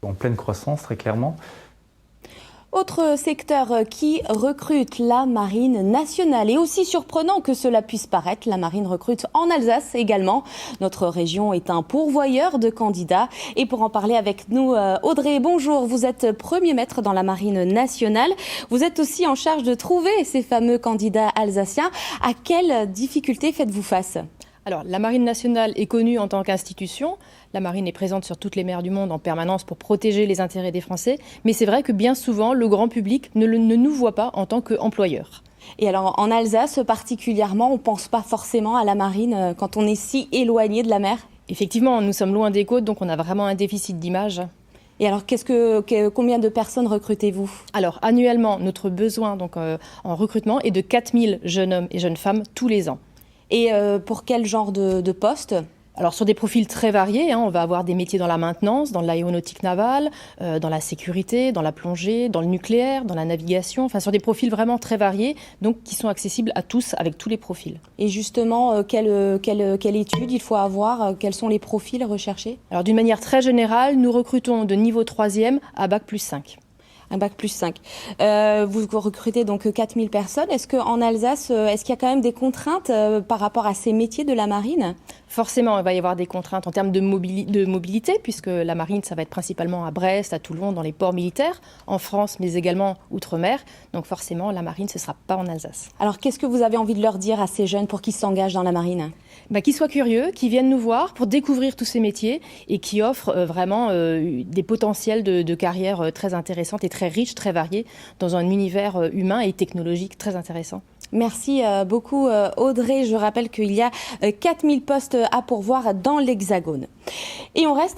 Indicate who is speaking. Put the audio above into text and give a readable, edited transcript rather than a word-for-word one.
Speaker 1: En pleine croissance, très clairement.
Speaker 2: Autre secteur qui recrute, la Marine nationale. Et aussi surprenant que cela puisse paraître, la Marine recrute en Alsace également. Notre région est un pourvoyeur de candidats. Et pour en parler avec nous, Audrey, bonjour. Vous êtes premier maître dans la Marine nationale. Vous êtes aussi en charge de trouver ces fameux candidats alsaciens. À quelles difficultés faites-vous face ?
Speaker 3: Alors, la Marine nationale est connue en tant qu'institution. La Marine est présente sur toutes les mers du monde en permanence pour protéger les intérêts des Français. Mais c'est vrai que bien souvent, le grand public ne nous voit pas en tant qu'employeur.
Speaker 2: Et alors, en Alsace particulièrement, on ne pense pas forcément à la Marine quand on est si éloigné de la mer ?
Speaker 3: Effectivement, nous sommes loin des côtes, donc on a vraiment un déficit d'image.
Speaker 2: Et alors, combien de personnes recrutez-vous ?
Speaker 3: Alors, annuellement, notre besoin en recrutement est de 4000 jeunes hommes et jeunes femmes tous les ans.
Speaker 2: Et pour quel genre de poste ?
Speaker 3: Alors sur des profils très variés, on va avoir des métiers dans la maintenance, dans l'aéronautique navale, dans la sécurité, dans la plongée, dans le nucléaire, dans la navigation, enfin sur des profils vraiment très variés, donc qui sont accessibles à tous avec tous les profils.
Speaker 2: Et justement, quelle étude il faut avoir ? Quels sont les profils recherchés ?
Speaker 3: Alors d'une manière très générale, nous recrutons de niveau 3e à Bac+5.
Speaker 2: Un Bac+5. Vous recrutez donc 4000 personnes. Est-ce qu'en Alsace, est-ce qu'il y a quand même des contraintes par rapport à ces métiers de la marine ?
Speaker 3: Forcément, il va y avoir des contraintes en termes de mobilité, puisque la marine, ça va être principalement à Brest, à Toulon, dans les ports militaires, en France, mais également outre-mer. Donc forcément, la marine, ce ne sera pas en Alsace.
Speaker 2: Alors, qu'est-ce que vous avez envie de leur dire à ces jeunes pour qu'ils s'engagent dans la marine ?
Speaker 3: Qu'ils soient curieux, qu'ils viennent nous voir pour découvrir tous ces métiers et qui offrent vraiment des potentiels de carrière très intéressantes et très riches, très variés, dans un univers humain et technologique très intéressant.
Speaker 2: Merci beaucoup Audrey. Je rappelle qu'il y a 4000 postes à pourvoir dans l'Hexagone. Et on reste